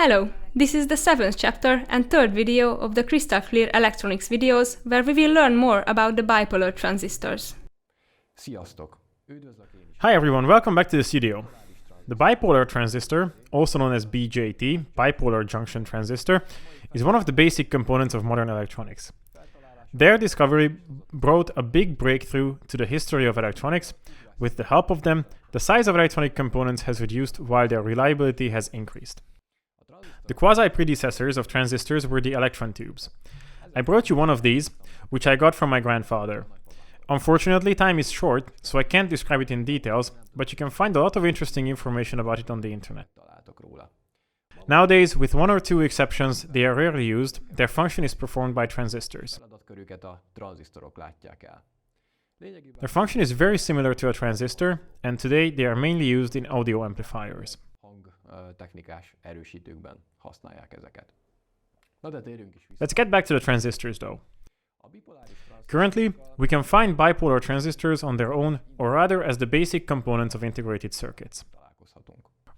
Hello! This is the 7th chapter and 3rd video of the Crystal Clear Electronics videos, where we will learn more about the bipolar transistors. Hi everyone, welcome back to the studio. The bipolar transistor, also known as BJT, bipolar junction transistor, is one of the basic components of modern electronics. Their discovery brought a big breakthrough to the history of electronics. With the help of them, the size of electronic components has reduced while their reliability has increased. The quasi-predecessors of transistors were the electron tubes. I brought you one of these, which I got from my grandfather. Unfortunately, time is short, so I can't describe it in details, but you can find a lot of interesting information about it on the internet. Nowadays, with one or two exceptions, they are rarely used. Their function is performed by transistors. Their function is very similar to a transistor, and today they are mainly used in audio amplifiers. Let's get back to the transistors though. Currently, we can find bipolar transistors on their own, or rather as the basic components of integrated circuits.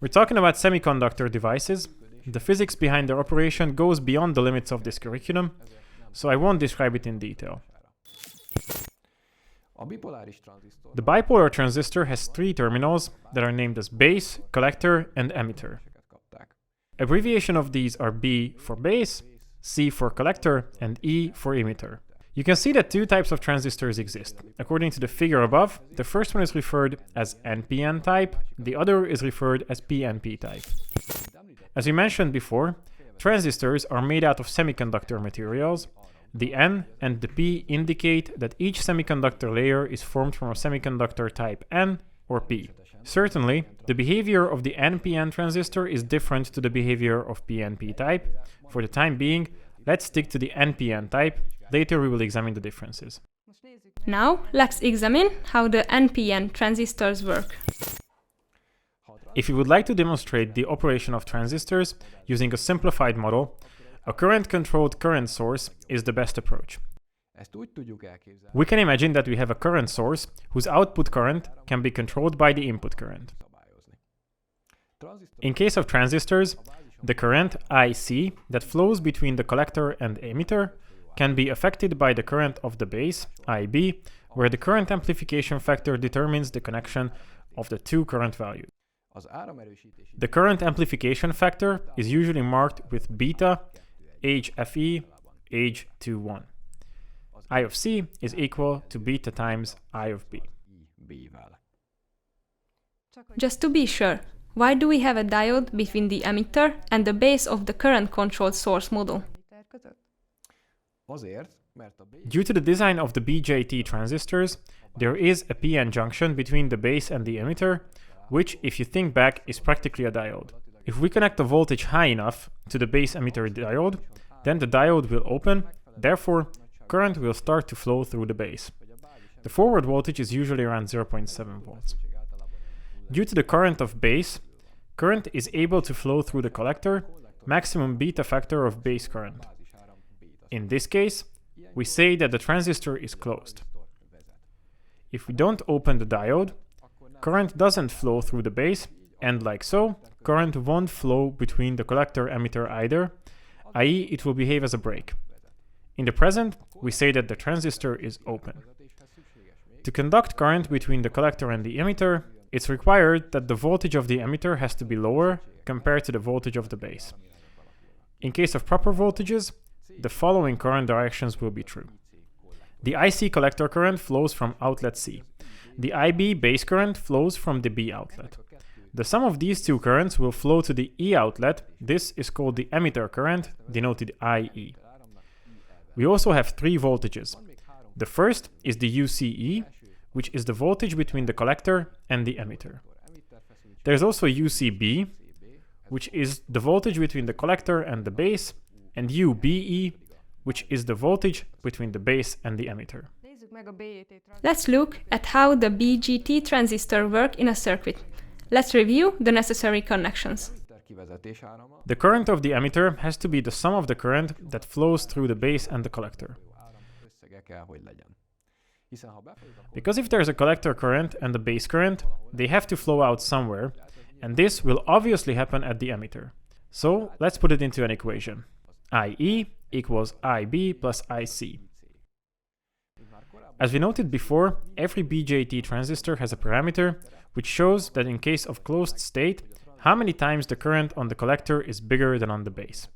We're talking about semiconductor devices. The physics behind their operation goes beyond the limits of this curriculum, so I won't describe it in detail. The bipolar transistor has three terminals that are named as base, collector, and emitter. Abbreviation of these are B for base, C for collector, and E for emitter. You can see that two types of transistors exist. According to the figure above, the first one is referred as NPN type, the other is referred as PNP type. As we mentioned before, transistors are made out of semiconductor materials. The N and the P indicate that each semiconductor layer is formed from a semiconductor type N or P. Certainly, the behavior of the NPN transistor is different to the behavior of PNP type. For the time being, let's stick to the NPN type. Later we will examine the differences. Now, let's examine how the NPN transistors work. If you would like to demonstrate the operation of transistors using a simplified model, a current-controlled current source is the best approach. We can imagine that we have a current source whose output current can be controlled by the input current. In case of transistors, the current IC that flows between the collector and emitter can be affected by the current of the base, IB, where the current amplification factor determines the connection of the two current values. The current amplification factor is usually marked with beta, HFE, H21. I of C is equal to beta times I of B. Just to be sure, why do we have a diode between the emitter and the base of the current-controlled source model? Due to the design of the BJT transistors, there is a PN junction between the base and the emitter, which, if you think back, is practically a diode. If we connect a voltage high enough to the base emitter diode, then the diode will open, therefore, current will start to flow through the base. The forward voltage is usually around 0.7 volts. Due to the current of base, current is able to flow through the collector, maximum beta factor of base current. In this case, we say that the transistor is closed. If we don't open the diode, current doesn't flow through the base, and like so, current won't flow between the collector-emitter either, i.e. it will behave as a break. In the present, we say that the transistor is open. To conduct current between the collector and the emitter, it's required that the voltage of the emitter has to be lower compared to the voltage of the base. In case of proper voltages, the following current directions will be true. The IC collector current flows from outlet C. The IB base current flows from the B outlet. The sum of these two currents will flow to the E outlet. This is called the emitter current, denoted IE. We also have three voltages. The first is the UCE, which is the voltage between the collector and the emitter. There's also UCB, which is the voltage between the collector and the base, and UBE, which is the voltage between the base and the emitter. Let's look at how the BJT transistor work in a circuit. Let's review the necessary connections. The current of the emitter has to be the sum of the current that flows through the base and the collector. Because if there's a collector current and a base current, they have to flow out somewhere, and this will obviously happen at the emitter. So let's put it into an equation. IE equals IB plus IC. As we noted before, every BJT transistor has a parameter which shows that in case of closed state, how many times the current on the collector is bigger than on the base.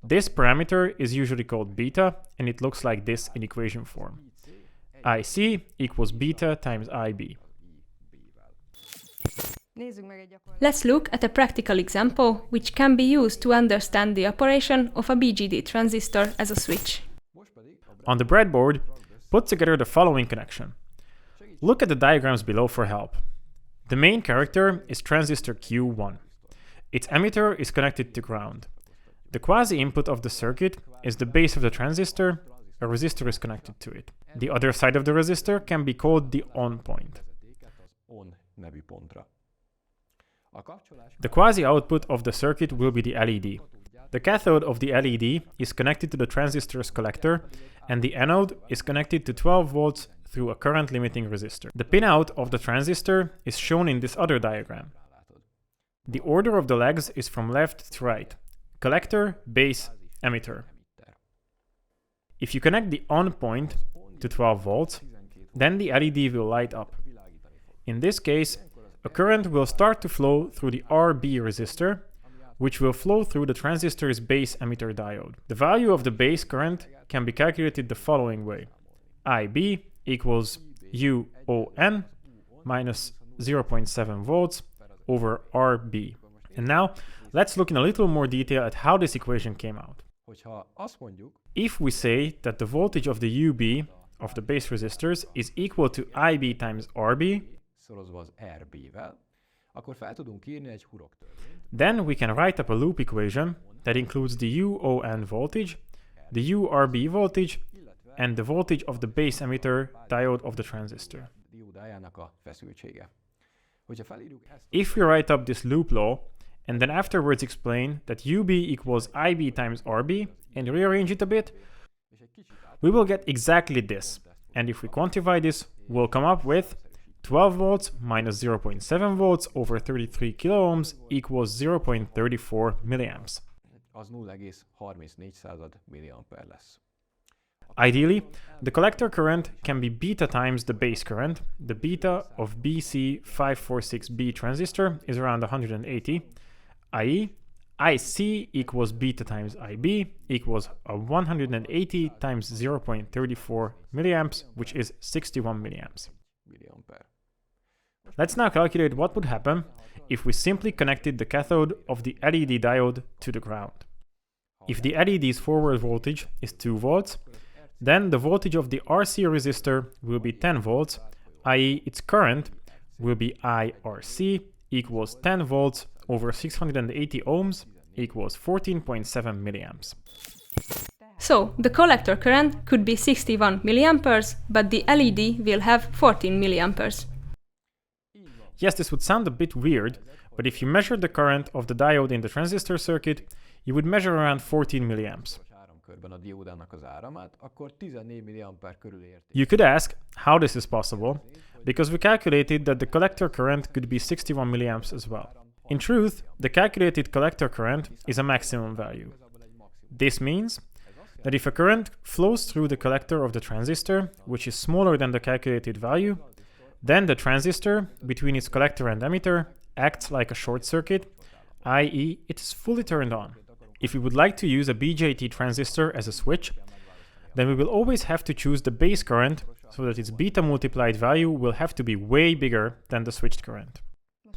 This parameter is usually called beta, and it looks like this in equation form. IC equals beta times IB. Let's look at a practical example which can be used to understand the operation of a BJT transistor as a switch. On the breadboard, put together the following connection. Look at the diagrams below for help. The main character is transistor Q1. Its emitter is connected to ground. The quasi-input of the circuit is the base of the transistor. A resistor is connected to it. The other side of the resistor can be called the on point. The quasi-output of the circuit will be the LED. The cathode of the LED is connected to the transistor's collector, and the anode is connected to 12 volts through a current-limiting resistor. The pinout of the transistor is shown in this other diagram. The order of the legs is from left to right: collector, base, emitter. If you connect the on point to 12 volts, then the LED will light up. In this case, a current will start to flow through the RB resistor, which will flow through the transistor's base emitter diode. The value of the base current can be calculated the following way. IB equals UON minus 0.7 volts over RB. And now, let's look in a little more detail at how this equation came out. If we say that the voltage of the UB of the base resistors is equal to IB times RB, then we can write up a loop equation that includes the UON voltage, the URB voltage, and the voltage of the base emitter diode of the transistor. If we write up this loop law, and then afterwards explain that UB equals IB times RB, and rearrange it a bit, we will get exactly this. And if we quantify this, we'll come up with 12 volts minus 0.7 volts over 33 kiloohms equals 0.34 milliamps. Ideally, the collector current can be beta times the base current. The beta of BC546B transistor is around 180, i.e. IC equals beta times IB equals 180 times 0.34 milliamps, which is 61 milliamps. Let's now calculate what would happen if we simply connected the cathode of the LED diode to the ground. If the LED's forward voltage is 2 volts, then the voltage of the RC resistor will be 10 volts, i.e. its current will be IRC equals 10 volts over 680 ohms equals 14.7 milliamps. So, the collector current could be 61 milliamperes, but the LED will have 14 milliamperes. Yes, this would sound a bit weird, but if you measure the current of the diode in the transistor circuit, you would measure around 14 milliamps. You could ask how this is possible, because we calculated that the collector current could be 61 milliamps as well. In truth, the calculated collector current is a maximum value. This means that if a current flows through the collector of the transistor, which is smaller than the calculated value, then the transistor between its collector and emitter acts like a short circuit, i.e. it is fully turned on. If we would like to use a BJT transistor as a switch, then we will always have to choose the base current so that its beta multiplied value will have to be way bigger than the switched current.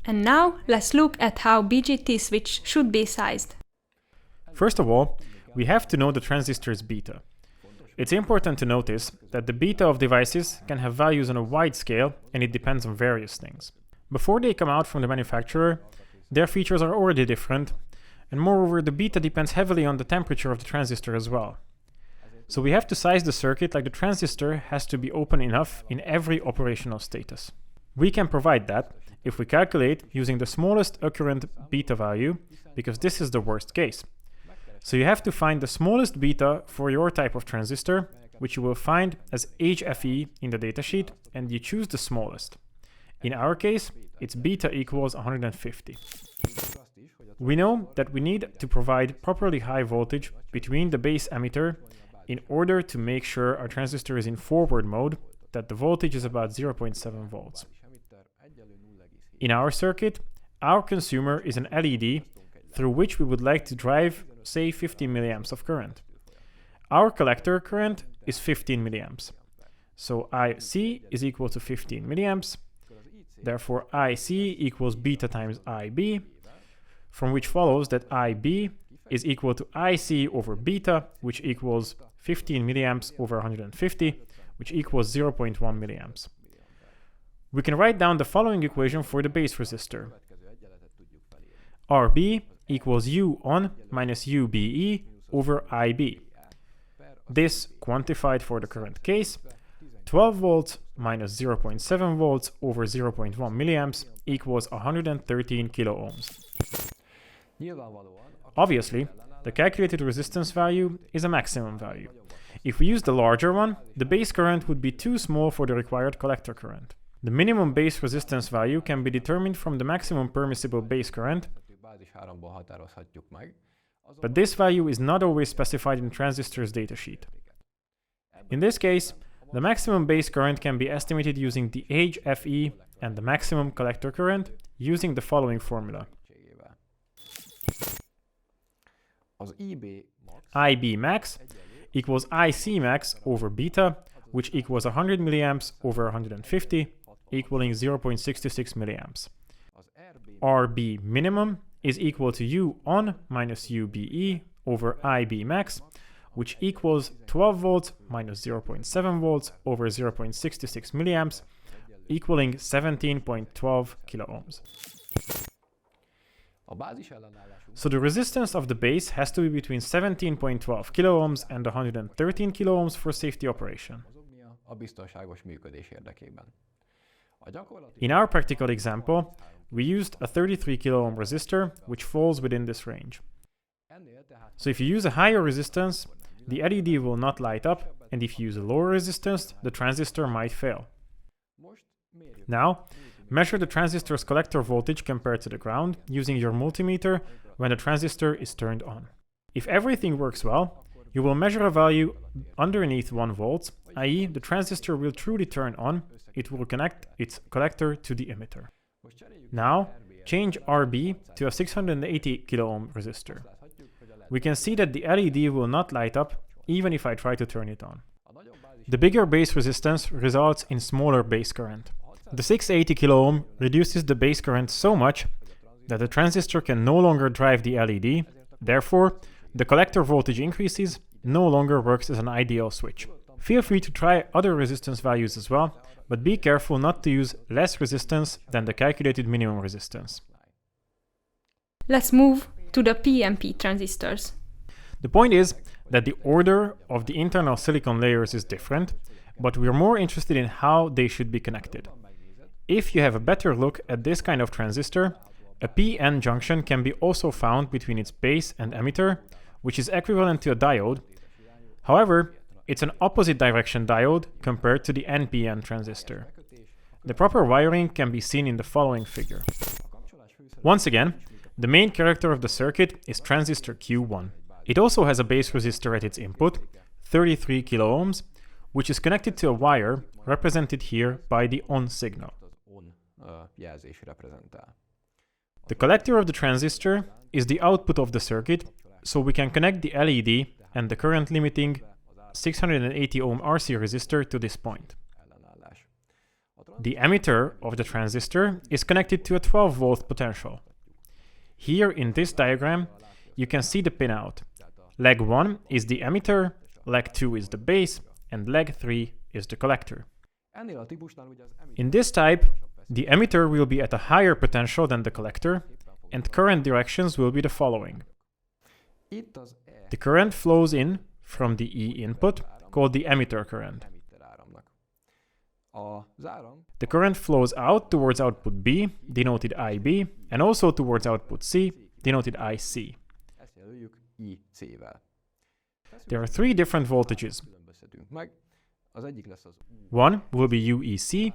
And now let's look at how BJT switch should be sized. First of all, we have to know the transistor's beta. It's important to notice that the beta of devices can have values on a wide scale, and it depends on various things. Before they come out from the manufacturer, their features are already different, and moreover the beta depends heavily on the temperature of the transistor as well. So we have to size the circuit like the transistor has to be open enough in every operational status. We can provide that if we calculate using the smallest occurrent beta value, because this is the worst case. So you have to find the smallest beta for your type of transistor, which you will find as HFE in the datasheet, and you choose the smallest. In our case, it's beta equals 150. We know that we need to provide properly high voltage between the base emitter in order to make sure our transistor is in forward mode, that the voltage is about 0.7 volts. In our circuit, our consumer is an LED through which we would like to drive, say, 15 milliamps of current. Our collector current is 15 milliamps. So IC is equal to 15 milliamps. Therefore, IC equals beta times IB, from which follows that IB is equal to IC over beta, which equals 15 milliamps over 150, which equals 0.1 milliamps. We can write down the following equation for the base resistor. RB equals U on minus UBE over IB. This quantified for the current case, 12 volts minus 0.7 volts over 0.1 milliamps equals 113 kilo ohms. Obviously, the calculated resistance value is a maximum value. If we use the larger one, the base current would be too small for the required collector current. The minimum base resistance value can be determined from the maximum permissible base current, but this value is not always specified in transistor's datasheet. In this case, the maximum base current can be estimated using the HFE and the maximum collector current using the following formula. IB max equals IC max over beta, which equals 100 milliamps over 150, equaling 0.66 milliamps. RB minimum is equal to U on minus UBE over IB max, which equals 12 volts minus 0.7 volts over 0.66 milliamps, equaling 17.12 kilo ohms. So the resistance of the base has to be between 17.12 kilo ohms and 113 kilo ohms for safety operation. In our practical example, we used a 33 kilo ohm resistor, which falls within this range. So if you use a higher resistance, the LED will not light up, and if you use a lower resistance, the transistor might fail. Now, measure the transistor's collector voltage compared to the ground using your multimeter when the transistor is turned on. If everything works well, you will measure a value underneath 1 volt, i.e. the transistor will truly turn on, it will connect its collector to the emitter. Now, change RB to a 680 kilo ohm resistor. We can see that the LED will not light up even if I try to turn it on. The bigger base resistance results in smaller base current. The 680 kilo ohm reduces the base current so much that the transistor can no longer drive the LED, therefore, the collector voltage increases, no longer works as an ideal switch. Feel free to try other resistance values as well, but be careful not to use less resistance than the calculated minimum resistance. Let's move to the PNP transistors. The point is that the order of the internal silicon layers is different, but we're more interested in how they should be connected. If you have a better look at this kind of transistor, a PN junction can be also found between its base and emitter, which is equivalent to a diode. However, it's an opposite direction diode compared to the NPN transistor. The proper wiring can be seen in the following figure. Once again, the main character of the circuit is transistor Q1. It also has a base resistor at its input, 33 kilo ohms, which is connected to a wire represented here by the on signal. The collector of the transistor is the output of the circuit, so we can connect the LED and the current limiting 680 ohm RC resistor to this point. The emitter of the transistor is connected to a 12 volt potential. Here in this diagram, you can see the pinout. Leg 1 is the emitter, leg 2 is the base, and leg 3 is the collector. In this type, the emitter will be at a higher potential than the collector, and current directions will be the following. The current flows in from the E input, called the emitter current. The current flows out towards output B, denoted IB, and also towards output C, denoted IC. There are 3 different voltages. One will be UEC,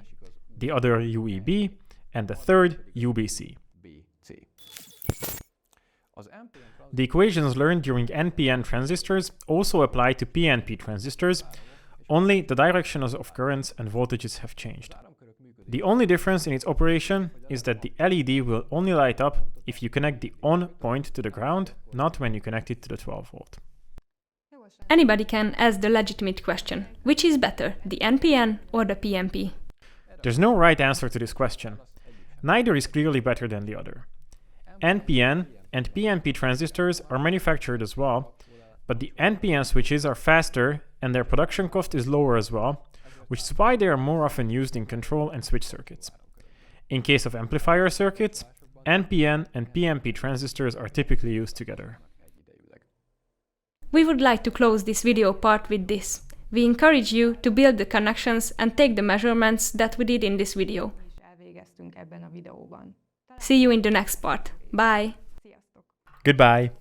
the other UEB, and the third UBC. The equations learned during NPN transistors also apply to PNP transistors, only the directions of currents and voltages have changed. The only difference in its operation is that the LED will only light up if you connect the on point to the ground, not when you connect it to the 12 volt. Anybody can ask the legitimate question: which is better, the NPN or the PNP? There's no right answer to this question. Neither is clearly better than the other. NPN and PNP transistors are manufactured as well, but the NPN switches are faster and their production cost is lower as well, which is why they are more often used in control and switch circuits. In case of amplifier circuits, NPN and PNP transistors are typically used together. We would like to close this video part with this. We encourage you to build the connections and take the measurements that we did in this video. See you in the next part. Bye! Goodbye!